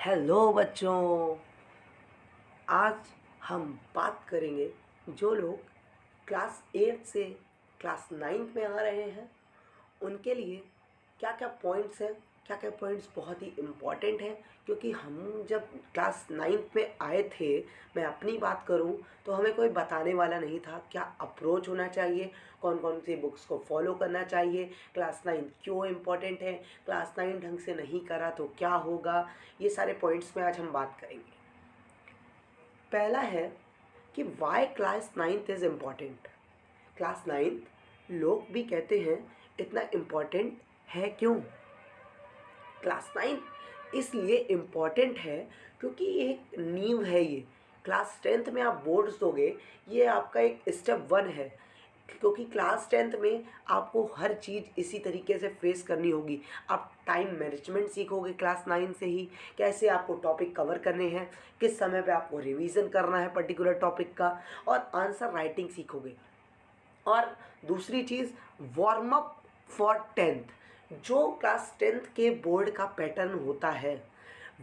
Hello बच्चों। आज हम बात करेंगे जो लोग क्लास 8 से क्लास 9 में आ रहे हैं उनके लिए क्या क्या पॉइंट्स हैं। क्या क्या पॉइंट्स बहुत ही इम्पॉर्टेंट हैं, क्योंकि हम जब क्लास 9 में आए थे, मैं अपनी बात करूं तो हमें कोई बताने वाला नहीं था क्या अप्रोच होना चाहिए, कौन कौन सी बुक्स को फॉलो करना चाहिए, क्लास 9 क्यों इम्पॉर्टेंट है, क्लास 9 ढंग से नहीं करा तो क्या होगा। ये सारे पॉइंट्स में आज हम बात करेंगे। पहला है कि why class 9 is important. Class 9 लोग भी कहते हैं इतना इम्पॉर्टेंट है क्यों। क्लास 9 इसलिए इम्पॉर्टेंट है क्योंकि एक नींव है ये। क्लास 10th में आप बोर्ड्स दोगे, ये आपका एक स्टेप 1 है, क्योंकि क्लास 10th में आपको हर चीज़ इसी तरीके से फेस करनी होगी। आप टाइम मैनेजमेंट सीखोगे क्लास 9 से ही, कैसे आपको टॉपिक कवर करने हैं, किस समय पे आपको रिवीजन करना है पर्टिकुलर टॉपिक का, और आंसर राइटिंग सीखोगे। और दूसरी चीज़, वार्म अप फॉर 10th। जो क्लास 10th के बोर्ड का पैटर्न होता है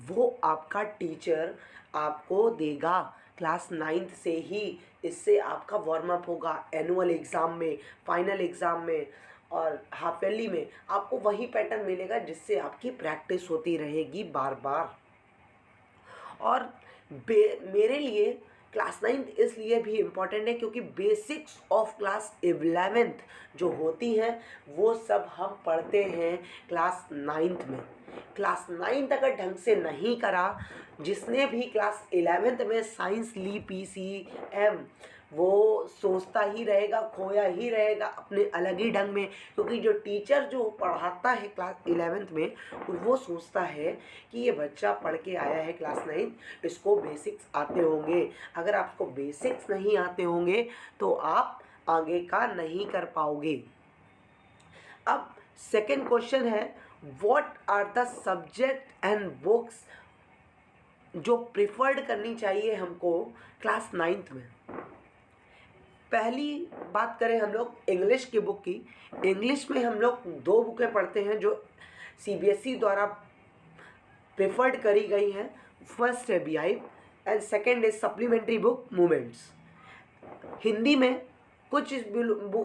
वो आपका टीचर आपको देगा क्लास 9th से ही। इससे आपका वार्म अप होगा एनुअल एग्ज़ाम में, फाइनल एग्ज़ाम में और हाफ ईयरली में। आपको वही पैटर्न मिलेगा जिससे आपकी प्रैक्टिस होती रहेगी बार बार। और मेरे लिए क्लास 9 इसलिए भी इम्पॉर्टेंट है क्योंकि बेसिक्स ऑफ क्लास 11th जो होती हैं वो सब हम पढ़ते हैं क्लास 9th में। क्लास 9th अगर ढंग से नहीं करा, जिसने भी क्लास 11th में साइंस ली, PCM, वो सोचता ही रहेगा, खोया ही रहेगा अपने अलग ही ढंग में, क्योंकि जो टीचर जो पढ़ाता है क्लास 11th में वो सोचता है कि ये बच्चा पढ़ के आया है क्लास 9, इसको बेसिक्स आते होंगे। अगर आपको बेसिक्स नहीं आते होंगे तो आप आगे का नहीं कर पाओगे। अब सेकेंड क्वेश्चन है, what are the subject and books जो प्रिफर्ड करनी चाहिए हमको क्लास 9th में। पहली बात करें हम लोग इंग्लिश की बुक की। इंग्लिश में हम लोग दो बुकें पढ़ते हैं जो CBSE द्वारा प्रेफर्ड करी गई हैं। फर्स्ट है beehive and second is supplementary book movements. Hindi में कुछ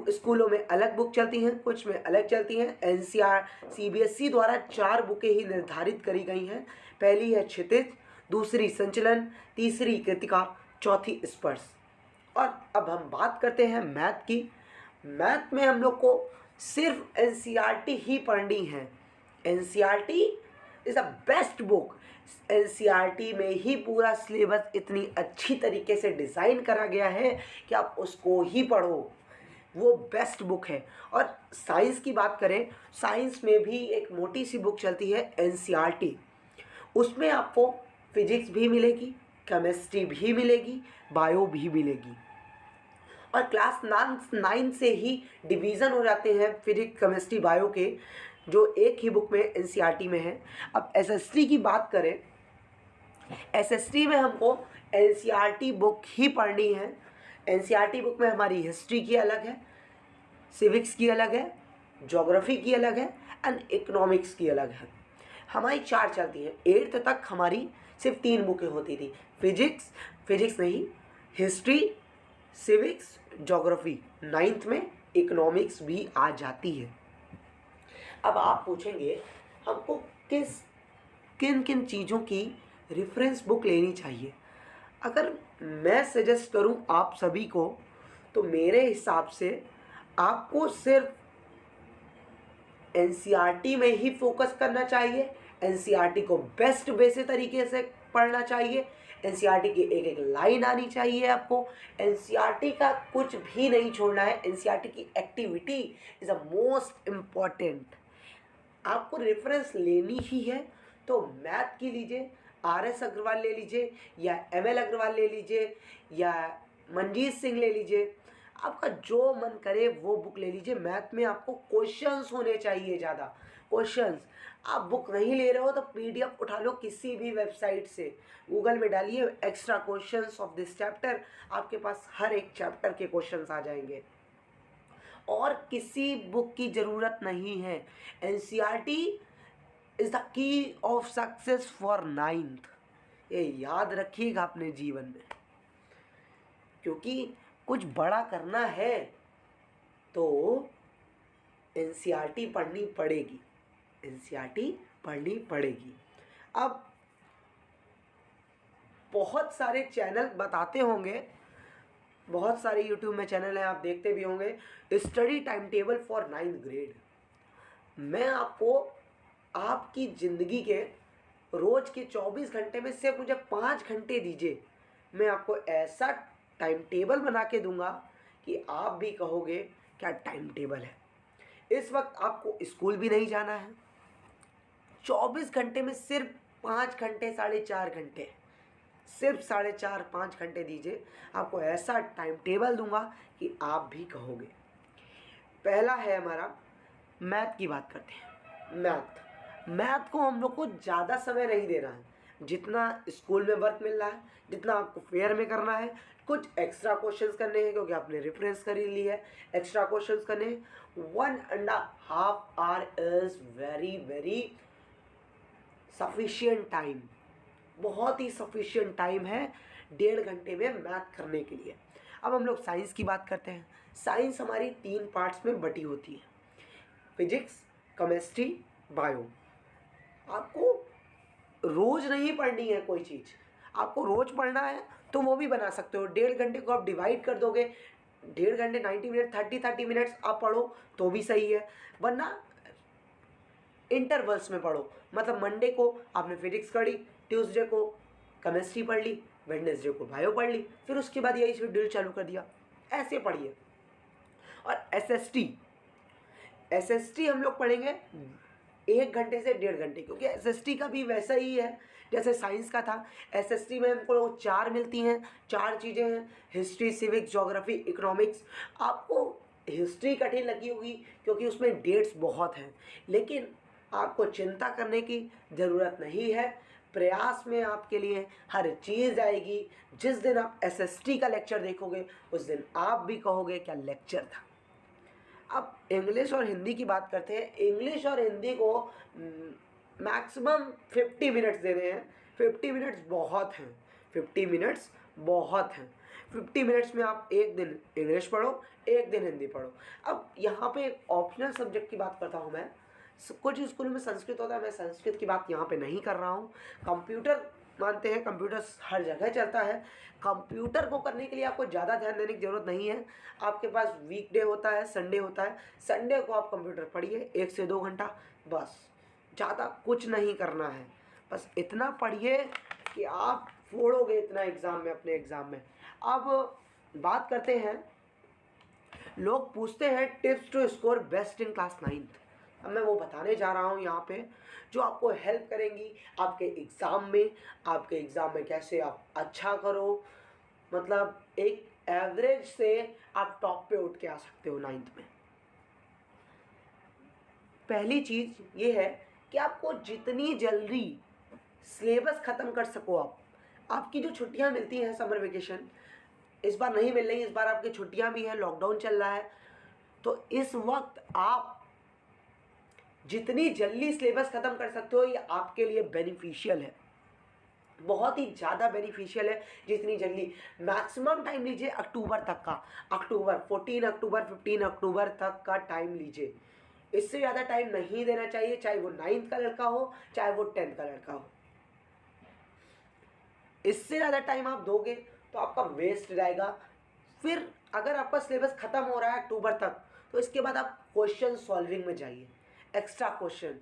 स्कूलों में अलग बुक चलती हैं, कुछ में अलग चलती हैं। NCR CBSE द्वारा 4 बुकें ही निर्धारित करी गई हैं। पहली है क्षितिज, दूसरी संचलन, तीसरी कृतिका, चौथी स्पर्श। और अब हम बात करते हैं मैथ की। मैथ में हम लोग को सिर्फ NCERT ही पढ़नी है। NCERT is a best book. NCERT में ही पूरा सिलेबस इतनी अच्छी तरीके से डिज़ाइन करा गया है कि आप उसको ही पढ़ो, वो बेस्ट बुक है। और साइंस की बात करें, साइंस में भी एक मोटी सी बुक चलती है NCERT। उसमें आपको फिजिक्स भी मिलेगी, केमिस्ट्री भी मिलेगी, बायो भी मिलेगी। और क्लास 9 से ही डिवीज़न हो जाते हैं फिजिक्स, केमिस्ट्री, बायो के, जो एक ही बुक में NCERT में है। अब SST की बात करें, SST में हमको NCERT बुक ही पढ़नी है। NCERT बुक में हमारी हिस्ट्री की अलग है, सिविक्स की अलग है, ज्योग्राफी की अलग है एंड इकोनॉमिक्स की अलग है। हमारी 4 चलती हैं। 8th तक हमारी सिर्फ 3 बुकें होती थी, फिजिक्स नहीं, हिस्ट्री, सिविक्स, ज्योग्राफी। 9th में इकोनॉमिक्स भी आ जाती है। अब आप पूछेंगे हमको किन किन चीज़ों की रेफरेंस बुक लेनी चाहिए। अगर मैं सजेस्ट करूं आप सभी को, तो मेरे हिसाब से आपको सिर्फ NCERT में ही फोकस करना चाहिए। NCERT को बेस्ट बेसे तरीके से पढ़ना चाहिए। NCERT की एक एक लाइन आनी चाहिए आपको। NCERT का कुछ भी नहीं छोड़ना है। NCERT की activity is a most important. आपको रेफरेंस लेनी ही है तो मैथ की लीजिए, RS अग्रवाल ले लीजिए, या ML अग्रवाल ले लीजिए, या मनजीत सिंह ले लीजिए। आपका जो मन करे वो बुक ले लीजिए। मैथ में आपको क्वेश्चंस होने चाहिए, ज़्यादा क्वेश्चंस। आप बुक नहीं ले रहे हो तो PDF उठा लो किसी भी वेबसाइट से, गूगल में डालिए extra questions of this chapter, आपके पास हर एक चैप्टर के क्वेश्चंस आ जाएंगे। और किसी बुक की ज़रूरत नहीं है। NCERT is the key of success for 9th। ये याद रखिएगा अपने जीवन में, क्योंकि कुछ बड़ा करना है तो एनसीईआरटी पढ़नी पड़ेगी, एनसीईआरटी पढ़नी पड़ेगी। अब बहुत सारे चैनल बताते होंगे, बहुत सारे यूट्यूब में चैनल हैं, आप देखते भी होंगे, study time table for 9th grade. मैं आपको आपकी ज़िंदगी के रोज़ के 24 घंटे में सिर्फ मुझे 5 घंटे दीजिए, मैं आपको ऐसा टाइम टेबल बना के दूंगा कि आप भी कहोगे क्या टाइम टेबल है। इस वक्त आपको स्कूल भी नहीं जाना है, 24 घंटे में सिर्फ 5 घंटे, 4.5 घंटे, सिर्फ 4.5-5 घंटे दीजिए, आपको ऐसा टाइम टेबल दूंगा कि आप भी कहोगे। पहला है हमारा मैथ की बात करते हैं। मैथ को हम लोग को ज़्यादा समय नहीं देना है, जितना स्कूल में वर्क मिल रहा है, जितना आपको फेयर में करना है। कुछ एक्स्ट्रा क्वेश्चंस करने हैं क्योंकि आपने रेफरेंस कर ली है, एक्स्ट्रा क्वेश्चंस करने हैं। 1.5 our is very very sufficient time, बहुत ही सफिशिएंट टाइम है 1.5 घंटे में मैथ करने के लिए। अब हम लोग साइंस की बात करते हैं। साइंस हमारी 3 पार्ट्स में बटी होती है, फिजिक्स, केमिस्ट्री, बायो। आपको रोज़ नहीं पढ़नी है कोई चीज़, आपको रोज़ पढ़ना है तो वो भी बना सकते हो। 1.5 घंटे को आप डिवाइड कर दोगे, 1.5 घंटे 90 मिनट, 30 मिनट्स आप पढ़ो तो भी सही है, वरना इंटरवल्स में पढ़ो। मतलब मंडे को आपने फिजिक्स पढ़ी, ट्यूसडे को केमिस्ट्री पढ़ ली, वेडनेसडे को बायो पढ़ ली, फिर उसके बाद यही शेड्यूल चालू कर दिया, ऐसे पढ़िए। और एसएसटी हम लोग पढ़ेंगे 1 घंटे से 1.5 घंटे, क्योंकि एसएसटी का भी वैसा ही है जैसे साइंस का था। एसएसटी में हमको 4 मिलती हैं, 4 चीज़ें हैं, हिस्ट्री, सिविक्स, ज्योग्राफी, इकोनॉमिक्स। आपको हिस्ट्री कठिन लगी होगी क्योंकि उसमें डेट्स बहुत हैं, लेकिन आपको चिंता करने की ज़रूरत नहीं है। प्रयास में आपके लिए हर चीज़ आएगी। जिस दिन आप एसएसटी का लेक्चर देखोगे उस दिन आप भी कहोगे क्या लेक्चर था। अब इंग्लिश और हिंदी की बात करते हैं। इंग्लिश और हिंदी को मैक्सिमम 50 मिनट्स देने हैं। 50 मिनट्स बहुत हैं, 50 मिनट्स बहुत हैं। 50 मिनट्स में आप एक दिन इंग्लिश पढ़ो, एक दिन हिंदी पढ़ो। अब यहाँ पे एक ऑप्शनल सब्जेक्ट की बात करता हूँ मैं। कुछ स्कूलों में संस्कृत होता है, मैं संस्कृत की बात यहाँ पे नहीं कर रहा हूँ। कंप्यूटर मानते हैं, कंप्यूटर हर जगह चलता है। कंप्यूटर को करने के लिए आपको ज़्यादा ध्यान देने की ज़रूरत नहीं है। आपके पास वीकडे होता है, संडे होता है, संडे को आप कंप्यूटर पढ़िए 1 से 2 घंटा, बस। ज़्यादा कुछ नहीं करना है, बस इतना पढ़िए कि आप फोड़ोगे इतना एग्ज़ाम में, अपने एग्ज़ाम में। अब बात करते हैं, लोग पूछते हैं tips to score best in class 9th। अब मैं वो बताने जा रहा हूँ यहाँ पे, जो आपको हेल्प करेंगी आपके एग्ज़ाम में कैसे आप अच्छा करो। मतलब एक एवरेज से आप टॉप पे उठ के आ सकते हो 9th में। पहली चीज़ ये है कि आपको जितनी जल्दी सिलेबस ख़त्म कर सको आपकी जो छुट्टियाँ मिलती हैं समर वेकेशन, इस बार नहीं मिल रही, इस बार आपकी छुट्टियाँ भी हैं, लॉकडाउन चल रहा है, तो इस वक्त आप जितनी जल्दी सिलेबस ख़त्म कर सकते हो ये आपके लिए बेनिफिशियल है, बहुत ही ज़्यादा बेनिफिशियल है। जितनी जल्दी, मैक्सिमम टाइम लीजिए अक्टूबर तक का, 14 अक्टूबर 15 अक्टूबर तक का टाइम लीजिए। इससे ज़्यादा टाइम नहीं देना चाहिए, चाहे वो 9th का लड़का हो चाहे वो 10th का लड़का हो। इससे ज़्यादा टाइम आप दोगे तो आपका वेस्ट जाएगा। फिर अगर आपका सिलेबस ख़त्म हो रहा है अक्टूबर तक, तो इसके बाद आप क्वेश्चन सॉल्विंग में जाइए, एक्स्ट्रा क्वेश्चन।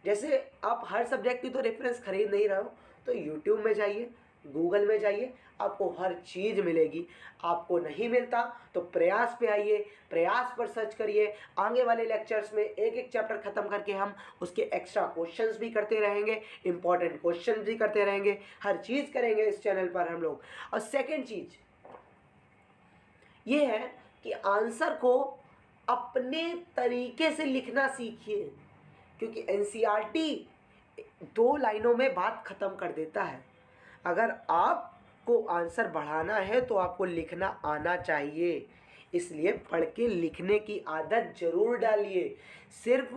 जैसे आप हर सब्जेक्ट की तो रेफरेंस खरीद नहीं रहे हो, तो यूट्यूब में जाइए, गूगल में जाइए, आपको हर चीज़ मिलेगी। आपको नहीं मिलता तो प्रयास पे आइए, प्रयास पर सर्च करिए। आगे वाले लेक्चर्स में एक एक चैप्टर ख़त्म करके हम उसके एक्स्ट्रा क्वेश्चंस भी करते रहेंगे, इंपॉर्टेंट क्वेश्चन भी करते रहेंगे, हर चीज़ करेंगे इस चैनल पर हम लोग। और सेकेंड चीज़ ये है कि आंसर को अपने तरीके से लिखना सीखिए, क्योंकि एनसीईआरटी 2 लाइनों में बात ख़त्म कर देता है। अगर आपको आंसर बढ़ाना है तो आपको लिखना आना चाहिए। इसलिए पढ़ के लिखने की आदत जरूर डालिए। सिर्फ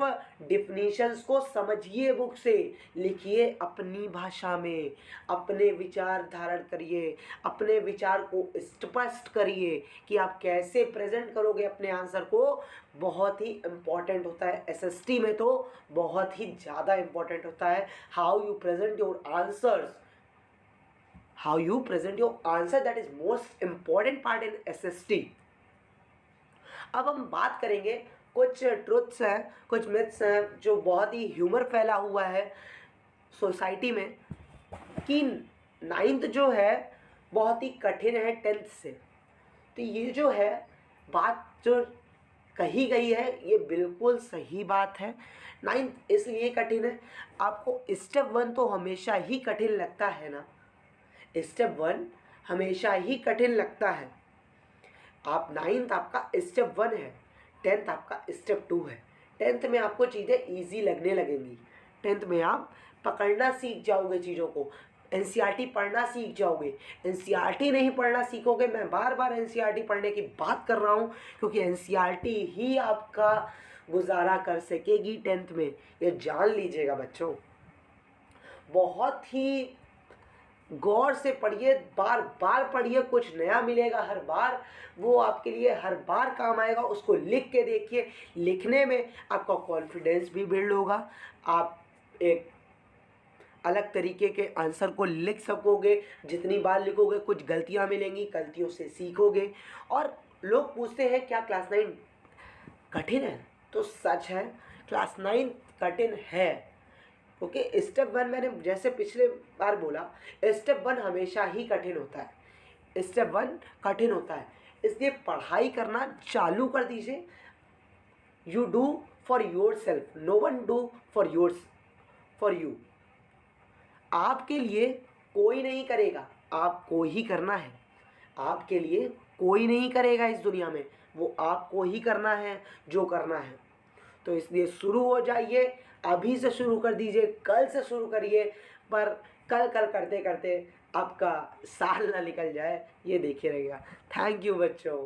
डिफिनीशंस को समझिए, बुक से लिखिए अपनी भाषा में, अपने विचार धारण करिए, अपने विचार को स्पष्ट करिए कि आप कैसे प्रेजेंट करोगे अपने आंसर को। बहुत ही इम्पॉर्टेंट होता है एसएसटी में, तो बहुत ही ज़्यादा इम्पॉर्टेंट होता है how you present your answers. How you present your answer, that is most important part in SST. अब हम बात करेंगे, कुछ ट्रुथ्स हैं, कुछ मिथ्स हैं जो बहुत ही ह्यूमर फैला हुआ है सोसाइटी में, कि 9th जो है बहुत ही कठिन है 10th से। तो ये जो है बात जो कही गई है ये बिल्कुल सही बात है। 9th इसलिए कठिन है, आपको स्टेप 1 तो हमेशा ही कठिन लगता है ना, स्टेप 1 हमेशा ही कठिन लगता है। आप 9th आपका स्टेप 1 है, 10th आपका स्टेप 2 है। 10th में आपको चीज़ें ईजी लगने लगेंगी, 10th में आप पकड़ना सीख जाओगे चीज़ों को, एनसीईआरटी पढ़ना सीख जाओगे। एनसीईआरटी नहीं पढ़ना सीखोगे, मैं बार बार एनसीईआरटी पढ़ने की बात कर रहा हूँ क्योंकि एनसीईआरटी ही आपका गुजारा कर सकेगी 10th में, ये जान लीजिएगा बच्चों। बहुत ही गौर से पढ़िए, बार बार पढ़िए, कुछ नया मिलेगा हर बार, वो आपके लिए हर बार काम आएगा। उसको लिख के देखिए, लिखने में आपका कॉन्फिडेंस भी बिल्ड होगा, आप एक अलग तरीके के आंसर को लिख सकोगे। जितनी बार लिखोगे कुछ गलतियां मिलेंगी, गलतियों से सीखोगे। और लोग पूछते हैं क्या क्लास 9 कठिन है, तो सच है क्लास 9 कठिन है, क्योंकि स्टेप 1 मैंने जैसे पिछले बार बोला, स्टेप 1 हमेशा ही कठिन होता है, स्टेप 1 कठिन होता है। इसलिए पढ़ाई करना चालू कर दीजिए। You do for yourself, no one do for you. आपके लिए कोई नहीं करेगा, आपको ही करना है। आपके लिए कोई नहीं करेगा इस दुनिया में, वो आपको ही करना है जो करना है। तो इसलिए शुरू हो जाइए, अभी से शुरू कर दीजिए, कल से शुरू करिए, पर कल करते करते आपका साल ना निकल जाए, ये देखिए रहेगा। थैंक यू बच्चों।